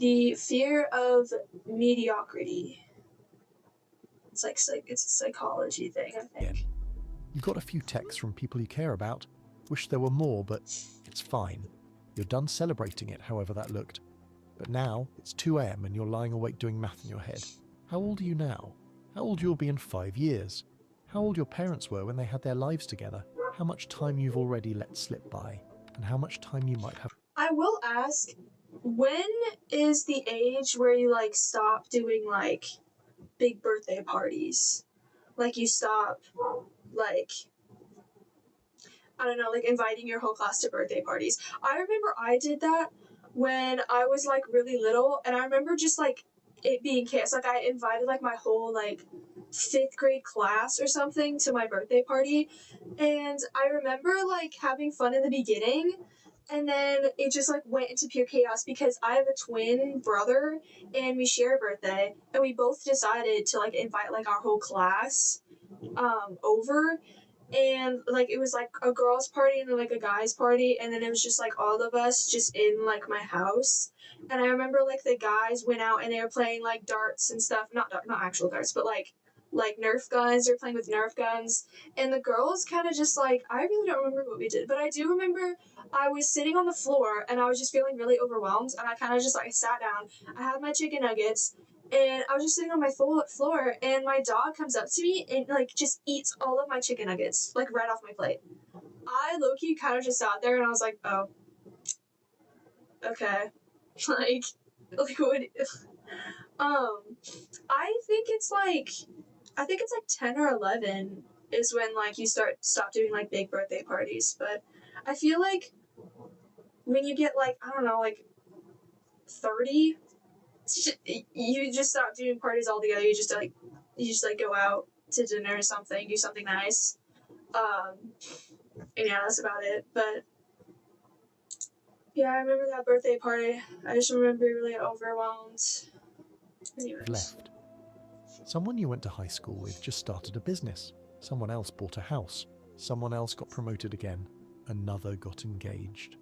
The fear of mediocrity. It's it's a psychology thing, I think. Again. You got a few texts from people you care about. Wish there were more, but it's fine. You're done celebrating it, however that looked. But now, it's 2 a.m. and you're lying awake doing math in your head. How old are you now? How old you'll be in 5 years? How old your parents were when they had their lives together? How much time you've already let slip by? And how much time you might have... I will ask, when is the age where you, like, stop doing, like, big birthday parties? Like, you stop, like, I don't know, like, inviting your whole class to birthday parties. I remember I did that when I was, like, really little, and I remember just, like, it being chaos. Like, I invited, like, my whole, like, 5th grade class or something to my birthday party, and I remember, like, having fun in the beginning, and then it just, like, went into pure chaos because I have a twin brother, and we share a birthday, and we both decided to, like, invite, like, our whole class over, and, like, it was, like, a girls' party and then, like, a guys' party, and then it was just, like, all of us just in, like, my house, and I remember, like, the guys went out and they were playing, like, darts and stuff, not actual darts, but, like, Nerf guns, they were playing with Nerf guns, and the girls kind of just, like, I really don't remember what we did, but I do remember I was sitting on the floor, and I was just feeling really overwhelmed, and I kind of just, like, sat down, I had my chicken nuggets, and I was just sitting on my floor, and my dog comes up to me and, like, just eats all of my chicken nuggets, like, right off my plate. I low-key kind of just sat there, and I was like, oh, okay. like, what? I think it's, like, 10 or 11 is when, like, you stop doing, like, big birthday parties, but I feel like when you get, like, I don't know, like, 30, you just stop doing parties altogether. You just like go out to dinner or something, do something nice. And yeah, that's about it. But yeah, I remember that birthday party. I just remember being really overwhelmed. Anyways. Left. Someone you went to high school with just started a business. Someone else bought a house. Someone else got promoted again. Another got engaged.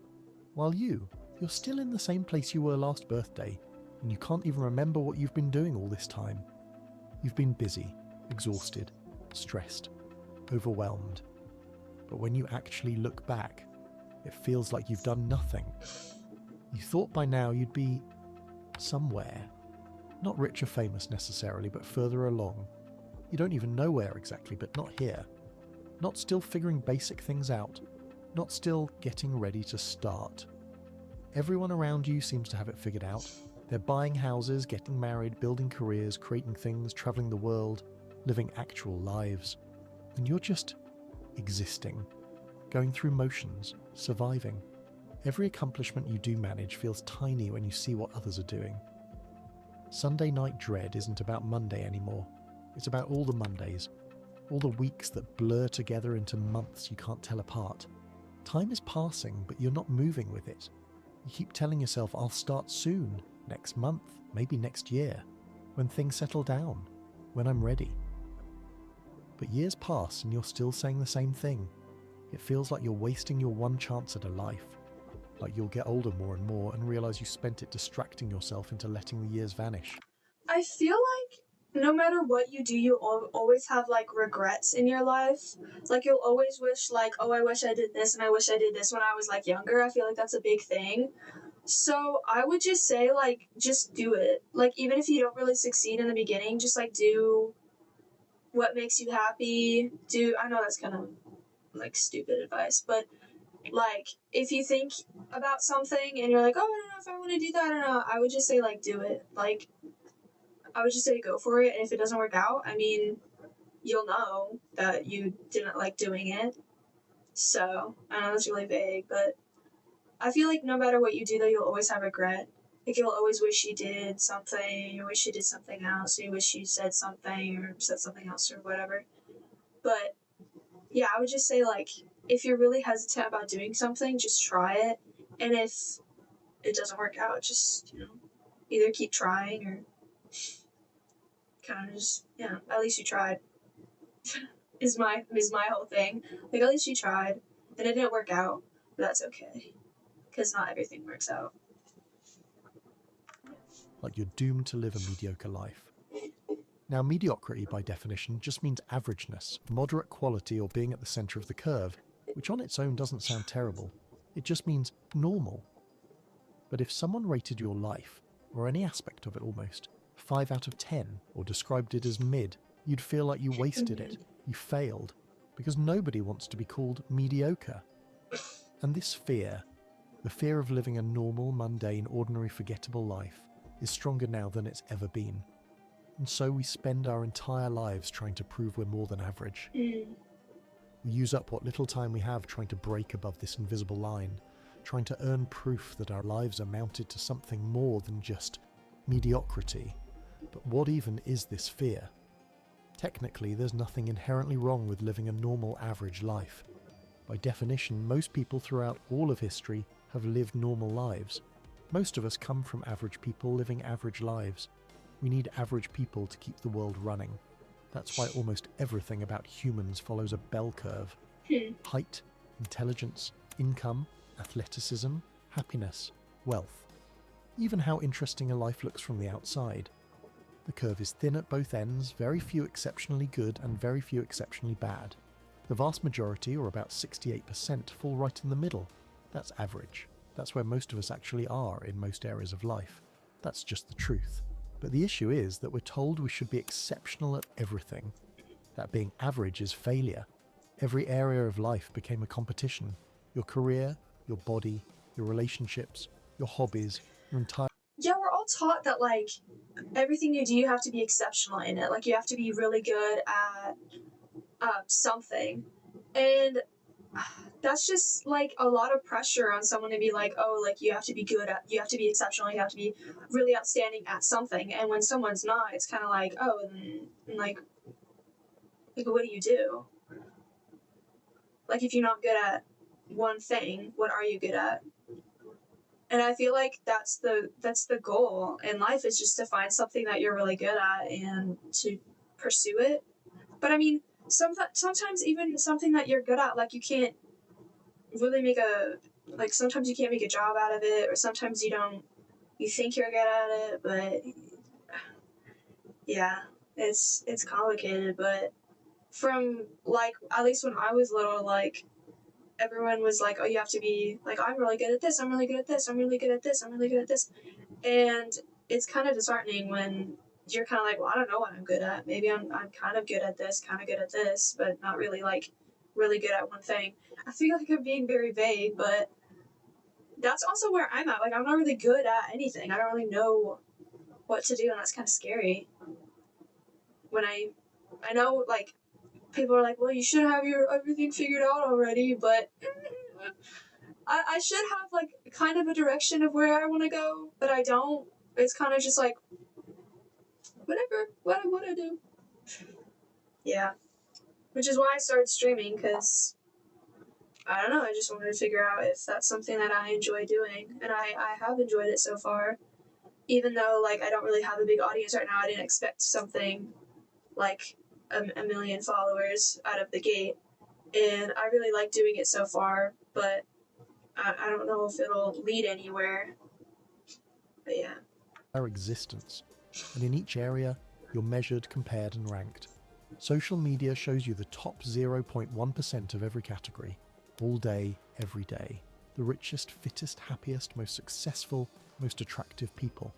While you're still in the same place you were last birthday, and you can't even remember what you've been doing all this time. You've been busy, exhausted, stressed, overwhelmed. But when you actually look back, it feels like you've done nothing. You thought by now you'd be somewhere. Not rich or famous necessarily, but further along. You don't even know where exactly, but not here. Not still figuring basic things out. Not still getting ready to start. Everyone around you seems to have it figured out. They're buying houses, getting married, building careers, creating things, traveling the world, living actual lives. And you're just existing, going through motions, surviving. Every accomplishment you do manage feels tiny when you see what others are doing. Sunday night dread isn't about Monday anymore. It's about all the Mondays, all the weeks that blur together into months you can't tell apart. Time is passing, but you're not moving with it. You keep telling yourself, I'll start soon, next month, maybe next year, when things settle down, when I'm ready. But years pass and you're still saying the same thing. It feels like you're wasting your one chance at a life. Like you'll get older more and more and realize you spent it distracting yourself into letting the years vanish. I feel like no matter what you do, you always have, like, regrets in your life. Like, you'll always wish, like, oh, I wish I did this and I wish I did this when I was, like, younger. I feel like that's a big thing. So I would just say, like, just do it. Like, even if you don't really succeed in the beginning, just, like, do what makes you happy. I know that's kind of, like, stupid advice, but, like, if you think about something and you're like, oh, I don't know if I want to do that, I don't know, I would just say, like, do it. Like, I would just say go for it, and if it doesn't work out, I mean, you'll know that you didn't like doing it. So, I know that's really vague, but I feel like no matter what you do, though, you'll always have regret. Like, you'll always wish you did something, you wish you did something else, or you wish you said something, or said something else, or whatever. But, yeah, I would just say, like, if you're really hesitant about doing something, just try it, and if it doesn't work out, just, either keep trying, or kind of just, at least you tried. is my whole thing. Like, at least you tried, and it didn't work out, but that's okay, because not everything works out. like you're doomed to live a mediocre life. Now, mediocrity by definition just means averageness, moderate quality, or being at the centre of the curve, which on its own doesn't sound terrible. It just means normal. But if someone rated your life, or any aspect of it almost, 5 out of 10, or described it as mid, you'd feel like you wasted it, you failed, because nobody wants to be called mediocre. And this fear, the fear of living a normal, mundane, ordinary, forgettable life, is stronger now than it's ever been. And so we spend our entire lives trying to prove we're more than average. We use up what little time we have trying to break above this invisible line, trying to earn proof that our lives amounted to something more than just mediocrity. But what even is this fear? Technically, there's nothing inherently wrong with living a normal, average life. By definition, most people throughout all of history have lived normal lives. Most of us come from average people living average lives. We need average people to keep the world running. That's why almost everything about humans follows a bell curve. Height, intelligence, income, athleticism, happiness, wealth. Even how interesting a life looks from the outside. The curve is thin at both ends, very few exceptionally good and very few exceptionally bad. The vast majority, or about 68%, fall right in the middle. That's average. That's where most of us actually are in most areas of life. That's just the truth. But the issue is that we're told we should be exceptional at everything. That being average is failure. Every area of life became a competition. Your career, your body, your relationships, your hobbies, your entire... Yeah, we're all taught that, like, everything you do, you have to be exceptional in it. Like, you have to be really good at something. And that's just, like, a lot of pressure on someone to be like, oh, like, you have to be good at, you have to be exceptional, you have to be really outstanding at something. And when someone's not, it's kind of like, oh, and like, what do you do? Like, if you're not good at one thing, what are you good at? And I feel like that's the goal in life, is just to find something that you're really good at and to pursue it. But I mean, sometimes even something that you're good at, like, you can't really make sometimes you can't make a job out of it, or sometimes you think you're good at it, but yeah, it's complicated. But from, like, at least when I was little, like, everyone was like, oh, you have to be like, I'm really good at this, I'm really good at this, I'm really good at this, I'm really good at this. And it's kind of disheartening when you're kind of like, well, I don't know what I'm good at. Maybe I'm kind of good at this, kind of good at this, but not really, like, really good at one thing. I feel like I'm being very vague, but that's also where I'm at. Like, I'm not really good at anything. I don't really know what to do, and that's kind of scary. When I know, like, people are like, well, you should have your everything figured out already, but I should have, like, kind of a direction of where I want to go, but I don't. It's kind of just like, whatever, what I want to do. Yeah. Which is why I started streaming, because, I don't know, I just wanted to figure out if that's something that I enjoy doing, and I have enjoyed it so far. Even though, like, I don't really have a big audience right now, I didn't expect something like a million followers out of the gate, and I really like doing it so far, but I don't know if it'll lead anywhere. But yeah. our existence. And in each area, you're measured, compared, and ranked. Social media shows you the top 0.1% of every category, all day, every day. The richest, fittest, happiest, most successful, most attractive people.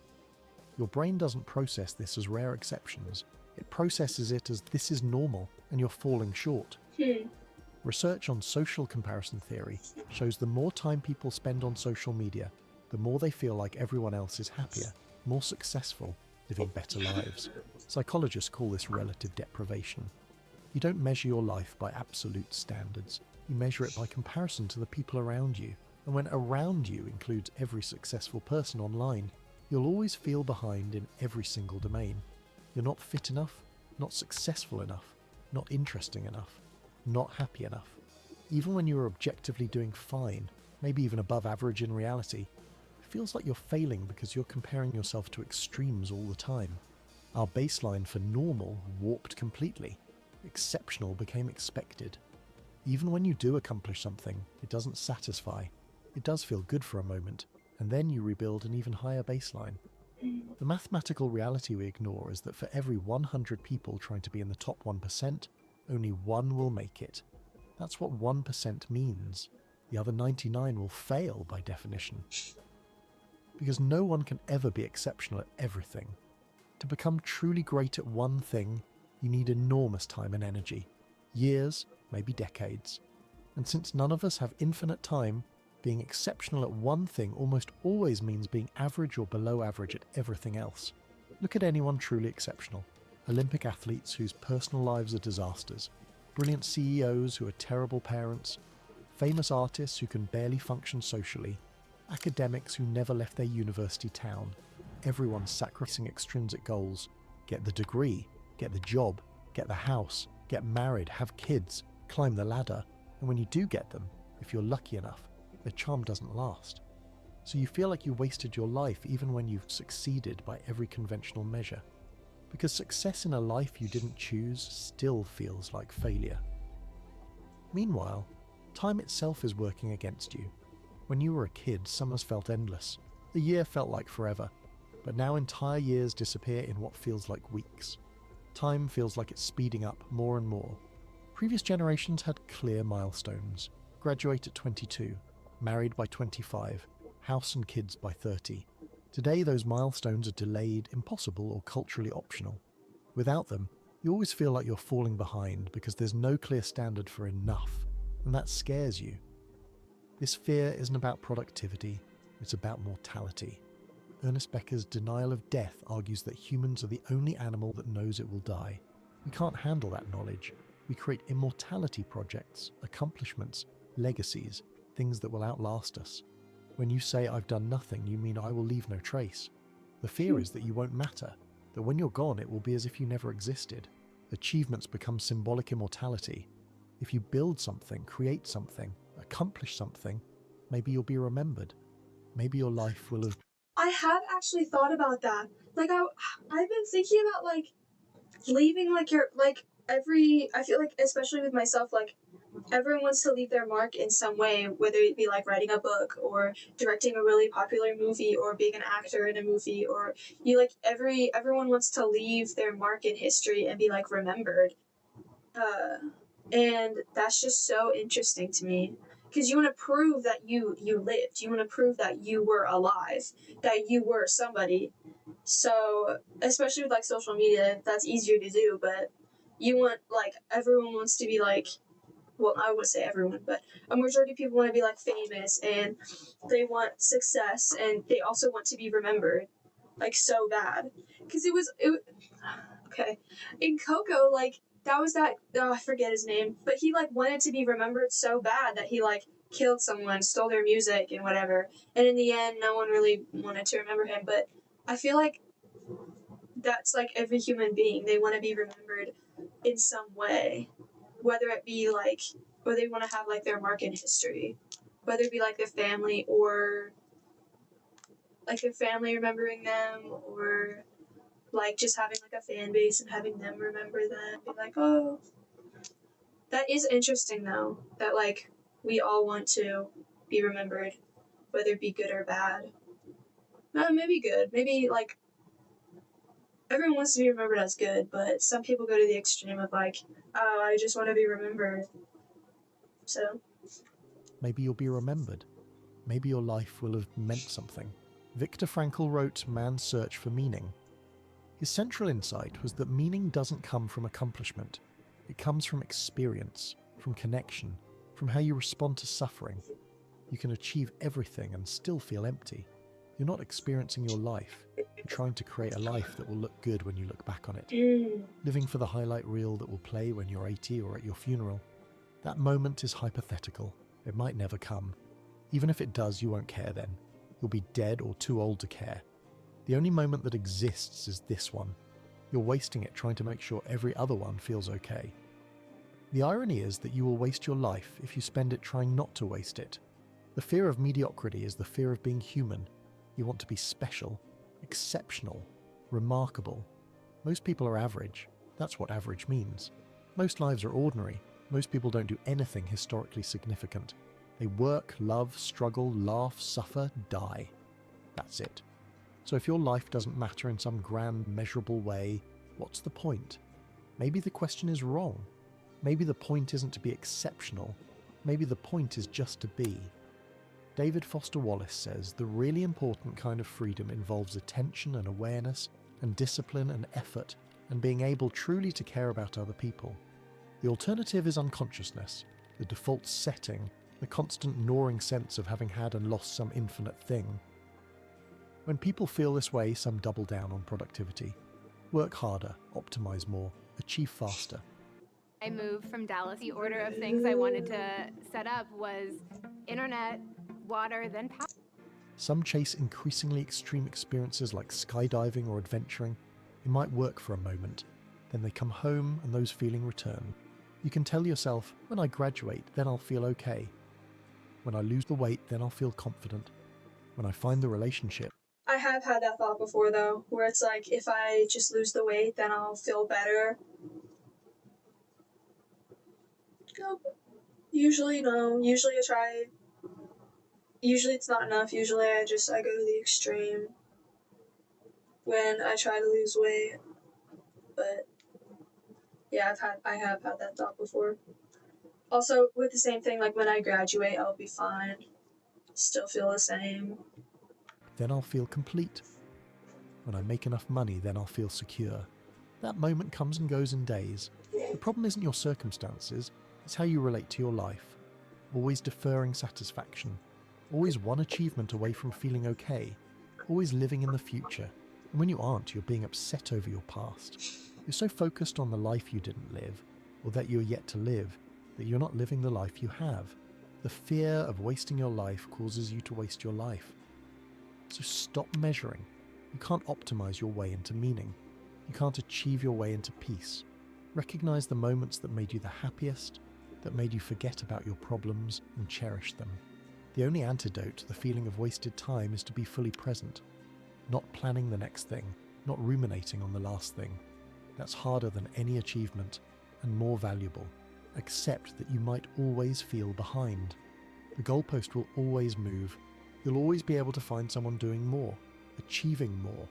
Your brain doesn't process this as rare exceptions. It processes it as this is normal and you're falling short. Research on social comparison theory shows the more time people spend on social media, the more they feel like everyone else is happier, more successful, living better lives. Psychologists call this relative deprivation. You don't measure your life by absolute standards. You measure it by comparison to the people around you. And when around you includes every successful person online, you'll always feel behind in every single domain. You're not fit enough, not successful enough, not interesting enough, not happy enough. Even when you're objectively doing fine, maybe even above average in reality, it feels like you're failing because you're comparing yourself to extremes all the time. Our baseline for normal warped completely. Exceptional became expected. Even when you do accomplish something, it doesn't satisfy. It does feel good for a moment, and then you rebuild an even higher baseline. The mathematical reality we ignore is that for every 100 people trying to be in the top 1%, only one will make it. That's what 1% means. The other 99 will fail by definition. Because no one can ever be exceptional at everything. To become truly great at one thing, you need enormous time and energy. Years, maybe decades. And since none of us have infinite time, being exceptional at one thing almost always means being average or below average at everything else. Look at anyone truly exceptional. Olympic athletes whose personal lives are disasters. Brilliant CEOs who are terrible parents. Famous artists who can barely function socially. Academics who never left their university town. Everyone sacrificing extrinsic goals. Get the degree, get the job, get the house, get married, have kids, climb the ladder. And when you do get them, if you're lucky enough, the charm doesn't last. So you feel like you wasted your life even when you've succeeded by every conventional measure. Because success in a life you didn't choose still feels like failure. Meanwhile, time itself is working against you. When you were a kid, summers felt endless. The year felt like forever. But now entire years disappear in what feels like weeks. Time feels like it's speeding up more and more. Previous generations had clear milestones. Graduate at 22, married by 25, house and kids by 30. Today those milestones are delayed, impossible, or culturally optional. Without them, you always feel like you're falling behind because there's no clear standard for enough, and that scares you. This fear isn't about productivity, it's about mortality. Ernest Becker's Denial of Death argues that humans are the only animal that knows it will die. We can't handle that knowledge. We create immortality projects, accomplishments, legacies, things that will outlast us. When you say I've done nothing, you mean I will leave no trace. The fear is that you won't matter, that when you're gone it will be as if you never existed. Achievements become symbolic immortality. If you build something, create something, accomplish something, maybe you'll be remembered. Maybe your life will have... I have actually thought about that. Like I've been thinking about like leaving like your like every I feel like especially with myself like everyone wants to leave their mark in some way, whether it be like writing a book or directing a really popular movie or being an actor in a movie, or you like everyone wants to leave their mark in history and be like remembered. And that's just so interesting to me because you want to prove that you lived, you want to prove that you were alive, that you were somebody. So especially with like social media, that's easier to do, but you want like everyone wants to be like, well, I would say everyone, but a majority of people want to be like famous and they want success and they also want to be remembered like so bad because okay in Coco, like that was that I forget his name, but he like wanted to be remembered so bad that he like killed someone, stole their music and whatever, and in the end no one really wanted to remember him. But I feel like that's like every human being, they want to be remembered in some way, whether it be like, or they want to have like their mark in history, whether it be like their family or like their family remembering them, or like just having like a fan base and having them remember them, be like, oh, that is interesting though, that like we all want to be remembered, whether it be good or bad. Maybe good, maybe like everyone wants to be remembered as good, but some people go to the extreme of like, oh, I just want to be remembered. So Maybe you'll be remembered. Maybe your life will have meant something. Viktor Frankl wrote Man's Search for Meaning. His central insight was that meaning doesn't come from accomplishment. It comes from experience, from connection, from how you respond to suffering. You can achieve everything and still feel empty. You're not experiencing your life. You're trying to create a life that will look good when you look back on it. Living for the highlight reel that will play when you're 80 or at your funeral. That moment is hypothetical. It might never come. Even if it does, you won't care then. You'll be dead or too old to care. The only moment that exists is this one. You're wasting it trying to make sure every other one feels okay. The irony is that you will waste your life if you spend it trying not to waste it. The fear of mediocrity is the fear of being human. You want to be special, exceptional, remarkable. Most people are average. That's what average means. Most lives are ordinary. Most people don't do anything historically significant. They work, love, struggle, laugh, suffer, die. That's it. So if your life doesn't matter in some grand, measurable way, what's the point? Maybe the question is wrong. Maybe the point isn't to be exceptional. Maybe the point is just to be. David Foster Wallace says the really important kind of freedom involves attention and awareness and discipline and effort and being able truly to care about other people. The alternative is unconsciousness, the default setting, the constant gnawing sense of having had and lost some infinite thing. When people feel this way, some double down on productivity. Work harder, optimize more, achieve faster. I moved from Dallas. The order of things I wanted to set up was internet, water, then power. Some chase increasingly extreme experiences like skydiving or adventuring. It might work for a moment, then they come home and those feelings return. You can tell yourself, when I graduate, then I'll feel okay. When I lose the weight, then I'll feel confident. When I find the relationship. I have had that thought before, though, where it's like, if I just lose the weight, then I'll feel better. Nope. Usually, no. Usually I try. Usually it's not enough. Usually I go to the extreme when I try to lose weight. But yeah, I have had that thought before. Also, with the same thing, like when I graduate, I'll be fine. Still feel the same. Then I'll feel complete. When I make enough money, then I'll feel secure. That moment comes and goes in days. The problem isn't your circumstances, it's how you relate to your life. Always deferring satisfaction. Always one achievement away from feeling okay. Always living in the future. And when you aren't, you're being upset over your past. You're so focused on the life you didn't live, or that you're yet to live, that you're not living the life you have. The fear of wasting your life causes you to waste your life. So stop measuring. You can't optimize your way into meaning. You can't achieve your way into peace. Recognize the moments that made you the happiest, that made you forget about your problems and cherish them. The only antidote to the feeling of wasted time is to be fully present, not planning the next thing, not ruminating on the last thing. That's harder than any achievement and more valuable. Accept that you might always feel behind. The goalpost will always move. You'll always be able to find someone doing more, achieving more,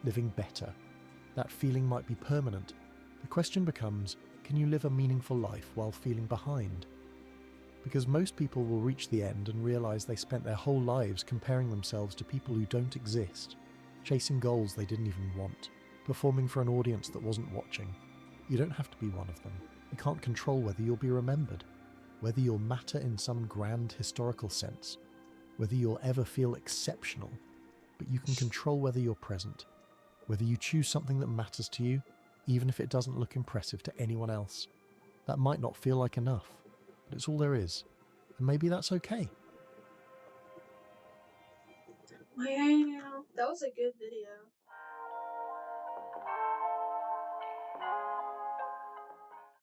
living better. That feeling might be permanent. The question becomes, can you live a meaningful life while feeling behind? Because most people will reach the end and realize they spent their whole lives comparing themselves to people who don't exist, chasing goals they didn't even want, performing for an audience that wasn't watching. You don't have to be one of them. You can't control whether you'll be remembered, whether you'll matter in some grand historical sense, whether you'll ever feel exceptional, but you can control whether you're present, whether you choose something that matters to you, even if it doesn't look impressive to anyone else. That might not feel like enough, but it's all there is, and maybe that's okay. Wow, that was a good video.